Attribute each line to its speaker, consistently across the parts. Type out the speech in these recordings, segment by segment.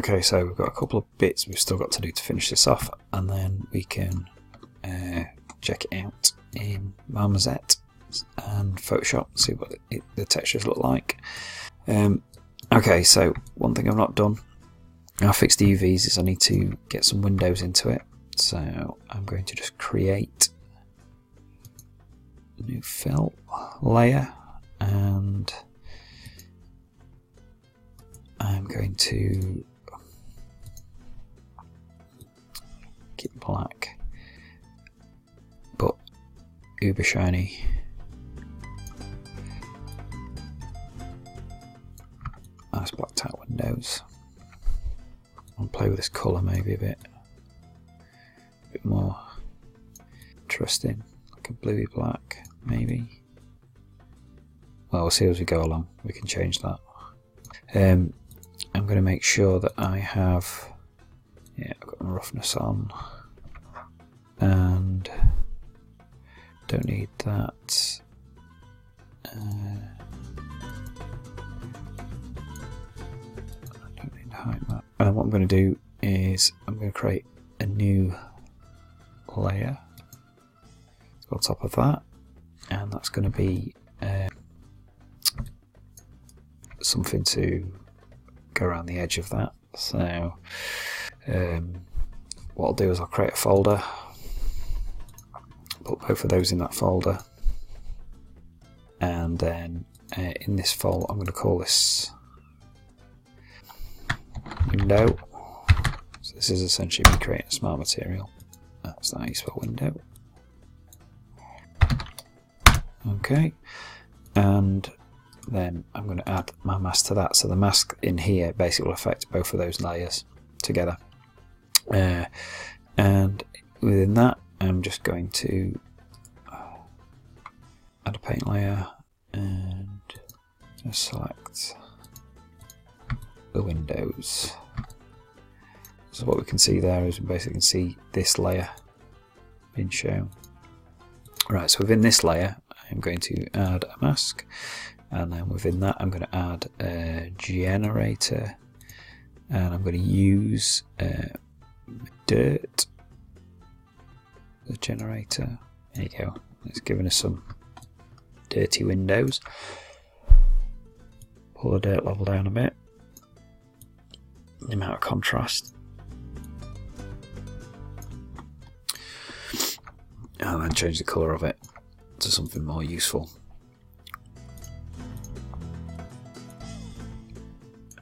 Speaker 1: Okay, so we've got a couple of bits we've still got to do to finish this off, and then we can check it out in Marmoset and Photoshop, see what the textures look like. Okay, so one thing I've not done, I fixed the UVs, is I need to get some windows into it. So I'm going to just create a new fill layer, and I'm going to keep black, but uber shiny. Nice blacked out windows. I'll play with this colour maybe a bit more interesting, like a bluey black maybe. Well, we'll see as we go along, we can change that. I'm going to make sure that I have, I've got my roughness on, and don't need that. Don't need height map. And what I'm going to do is I'm going to create a new layer on top of that, and that's going to be something to go around the edge of that. So what I'll do is I'll create a folder, put both of those in that folder, and then in this folder I'm going to call this window. So this is essentially me creating a smart material. That's how you spell window. Okay, and then I'm going to add my mask to that. So the mask in here basically will affect both of those layers together. And within that, I'm just going to add a paint layer and just select the windows. So what we can see there is we basically can see this layer being shown. Right, so within this layer I'm going to add a mask, and then within that I'm going to add a generator, and I'm going to use dirt, the generator. There you go, it's giving us some dirty windows. Pull the dirt level down a bit, the amount of contrast. And then change the colour of it to something more useful.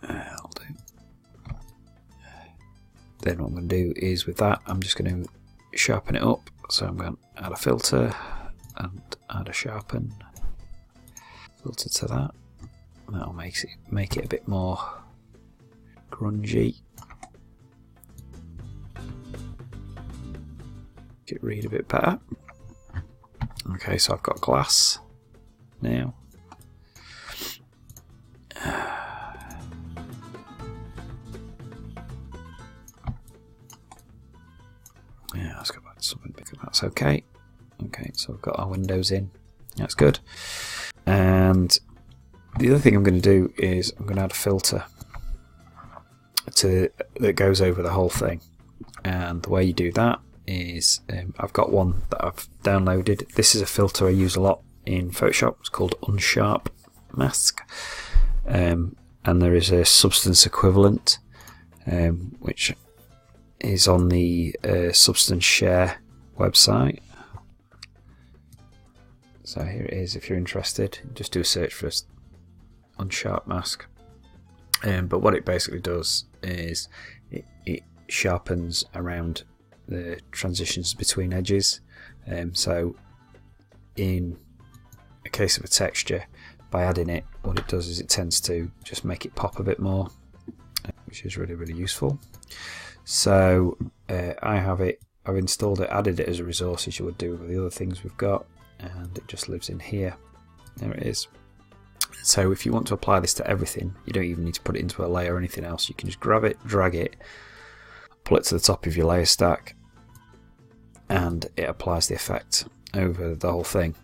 Speaker 1: I'll do. Then what I'm going to do is with that I'm just going to sharpen it up. So I'm going to add a filter and add a sharpen filter to that. That'll make it a bit more grungy. Make it read a bit better. Okay, so I've got glass now. Yeah, let's go back to something bigger. That's okay. Okay, so I've got our windows in. That's good. And the other thing I'm going to do is I'm going to add a filter that goes over the whole thing. And the way you do that is I've got one that I've downloaded. This is a filter I use a lot in Photoshop. It's called Unsharp Mask, and there is a substance equivalent which is on the Substance Share website. So here it is. If you're interested, just do a search for Unsharp Mask. But what it basically does is it sharpens around the transitions between edges. So in a case of a texture, by adding it, what it does is it tends to just make it pop a bit more, which is really, really useful. So I've installed it, added it as a resource as you would do with the other things we've got, and it just lives in here. There it is. So if you want to apply this to everything, you don't even need to put it into a layer or anything else. You can just grab it, drag it, pull it to the top of your layer stack, and it applies the effect over the whole thing.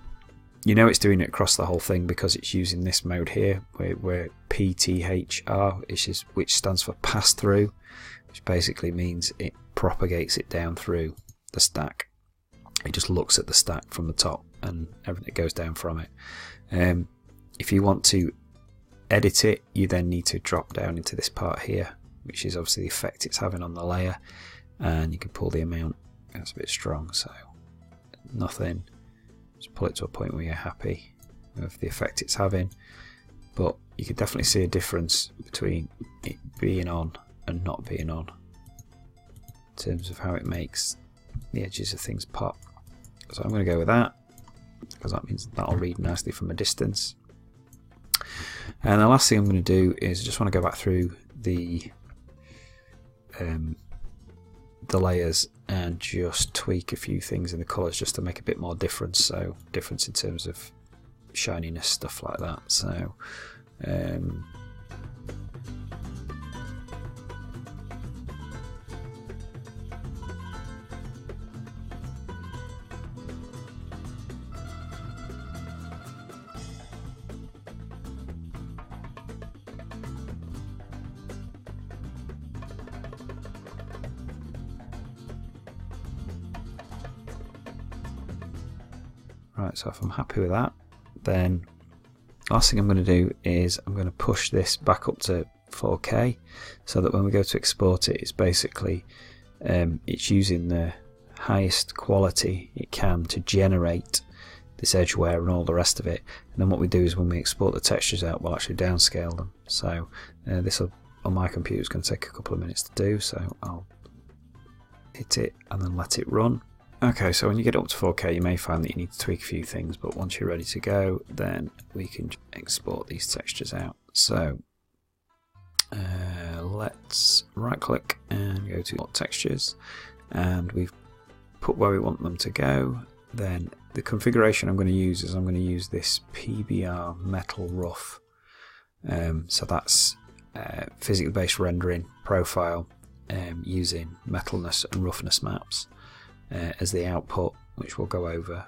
Speaker 1: you know it's doing it across the whole thing because it's using this mode here where PTHR, which stands for pass through, which basically means it propagates it down through the stack. It just looks at the stack from the top and everything goes down from it. If you want to edit it, you then need to drop down into this part here, which is obviously the effect it's having on the layer, and you can pull the amount. That's a bit strong, so nothing. Just pull it to a point where you're happy with the effect it's having. But you can definitely see a difference between it being on and not being on in terms of how it makes the edges of things pop. So I'm going to go with that because that means that'll read nicely from a distance. And the last thing I'm going to do is I just want to go back through the layers and just tweak a few things in the colours just to make a bit more difference. So difference in terms of shininess, stuff like that. So right, so if I'm happy with that, then last thing I'm going to do is I'm going to push this back up to 4K so that when we go to export it, it's basically it's using the highest quality it can to generate this edge wear and all the rest of it. And then what we do is when we export the textures out, we'll actually downscale them. So this on my computer is going to take a couple of minutes to do, so I'll hit it and then let it run. Okay, so when you get up to 4K you may find that you need to tweak a few things, but once you're ready to go then we can export these textures out. So let's right click and go to textures, and we've put where we want them to go. Then the configuration I'm going to use is I'm going to use this PBR metal rough. So that's physically based rendering profile using metalness and roughness maps as the output, which we'll go over.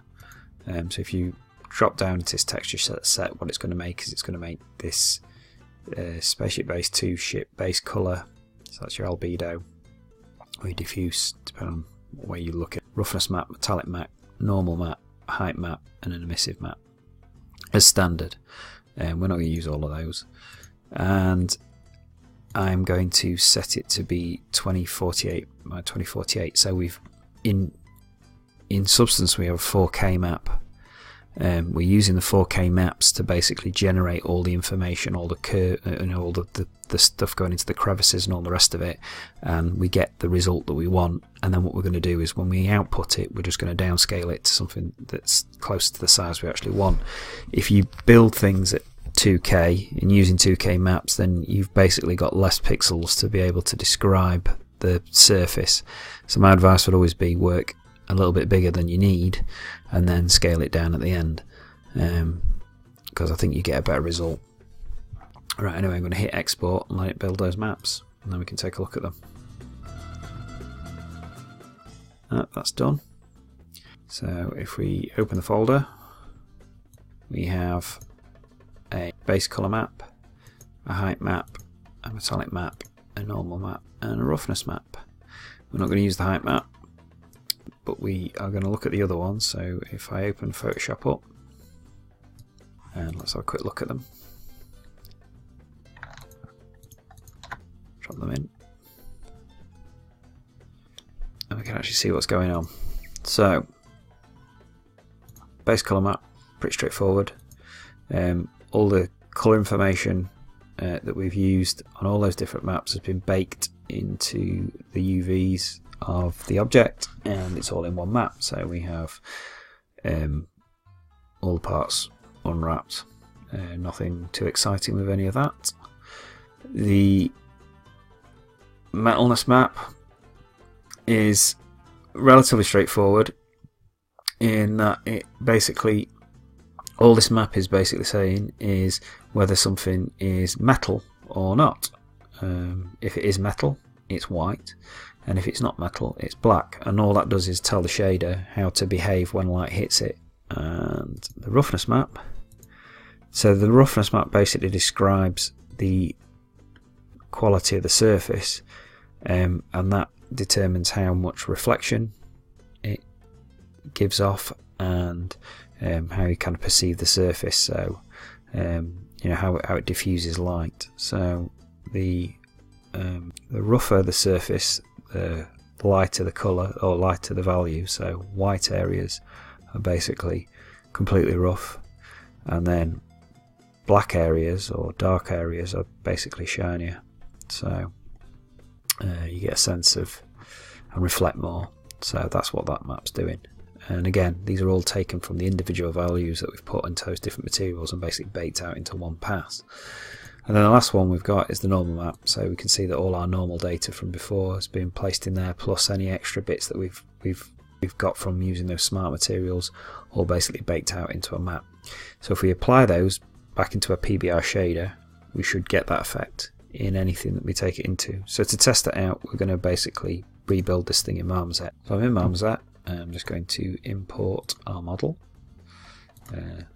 Speaker 1: So if you drop down into this texture set, what it's going to make is it's going to make this Spaceship base 2 ship base colour. So that's your albedo or your diffuse, depending on where you look at. Roughness map, metallic map, normal map, height map, and an emissive map as standard. We're not going to use all of those. And I'm going to set it to be 2048 by 2048. So we've in substance we have a 4K map. We're using the 4K maps to basically generate all the information, all the all the stuff going into the crevices and all the rest of it, and we get the result that we want. And then what we're going to do is when we output it, we're just going to downscale it to something that's close to the size we actually want. If you build things at 2K and using 2K maps, then you've basically got less pixels to be able to describe the surface. So my advice would always be work a little bit bigger than you need and then scale it down at the end, because I think you get a better result. Right, anyway, I'm going to hit export and let it build those maps, and then we can take a look at them. That's done. So if we open the folder, we have a base colour map, a height map, a metallic map, a normal map, and a roughness map. We're not going to use the height map, but we are going to look at the other ones. So if I open Photoshop up, and let's have a quick look at them. Drop them in, and we can actually see what's going on. So base colour map, pretty straightforward. All the colour information that we've used on all those different maps has been baked into the UVs of the object, and it's all in one map. So we have all the parts unwrapped, nothing too exciting with any of that. The metalness map is relatively straightforward in that it basically, all this map is basically saying is whether something is metal or not. If it is metal, it's white, and if it's not metal, it's black. And all that does is tell the shader how to behave when light hits it and the roughness map. So the roughness map basically describes the quality of the surface, and that determines how much reflection it gives off, and how you kind of perceive the surface. So how it diffuses light. So the rougher the surface, the lighter the colour or lighter the value. So white areas are basically completely rough, and then black areas or dark areas are basically shinier. So you get a sense of and reflect more. So that's what that map's doing. And again, these are all taken from the individual values that we've put into those different materials and basically baked out into one pass. And then the last one we've got is the normal map. So we can see that all our normal data from before has been placed in there, plus any extra bits that we've got from using those smart materials, all basically baked out into a map. So if we apply those back into a PBR shader, we should get that effect in anything that we take it into. So to test it out, we're going to basically rebuild this thing in Marmoset. So I'm in Marmoset. I'm just going to import our model. You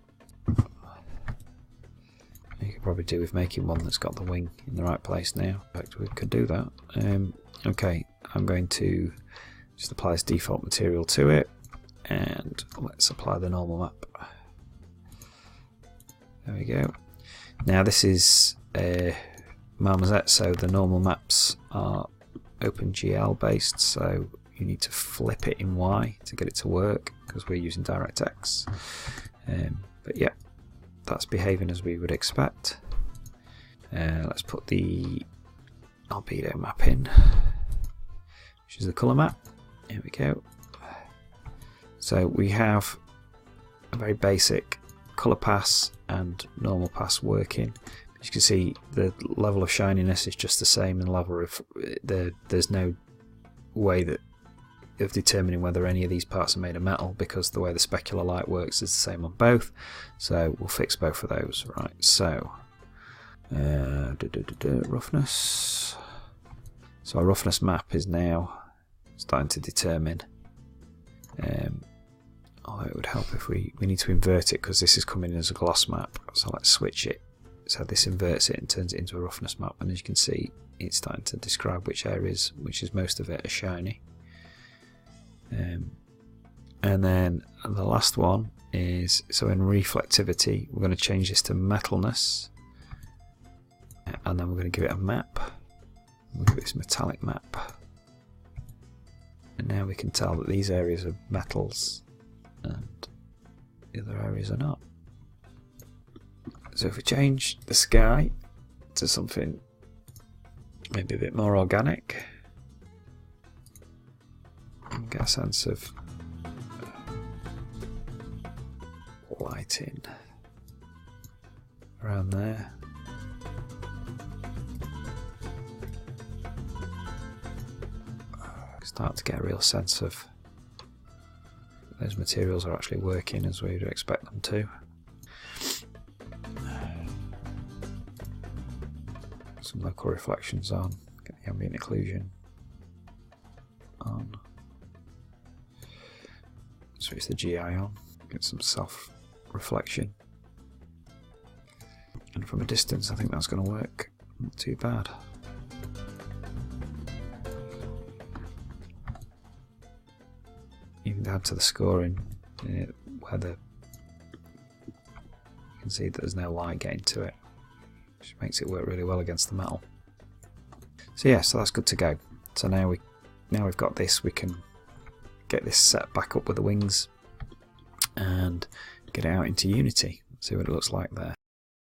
Speaker 1: could probably do with making one that's got the wing in the right place now. In fact, we could do that. Okay, I'm going to just apply this default material to it, and let's apply the normal map. There we go. Now this is Marmoset, so the normal maps are OpenGL based, so you need to flip it in Y to get it to work because we're using DirectX. But yeah, that's behaving as we would expect. Let's put the albedo map in, which is the colour map. Here we go. So we have a very basic colour pass and normal pass working. As you can see, the level of shininess is just the same, and the level of there's no way of determining whether any of these parts are made of metal, because the way the specular light works is the same on both. So we'll fix both of those. Right, so roughness. So our roughness map is now starting to determine, although it would help if we need to invert it because this is coming in as a gloss map. So let's switch it. So this inverts it and turns it into a roughness map, and as you can see, it's starting to describe which areas, which is most of it, are shiny. And then the last one is, so in reflectivity, we're going to change this to metalness, and then we're going to give it a map. We'll give it this metallic map, and now we can tell that these areas are metals and the other areas are not. So if we change the sky to something maybe a bit more organic, and get a sense of lighting around there. Start to get a real sense of those materials are actually working as we would expect them to. Some local reflections on, get the ambient occlusion on. Switch the GI on, get some self reflection, and from a distance I think that's going to work not too bad. Even down to the scoring, where you can see that there's no light getting to it, which makes it work really well against the metal. So yeah, so that's good to go. So now we've got this, we can get this set back up with the wings and get it out into Unity, see what it looks like there.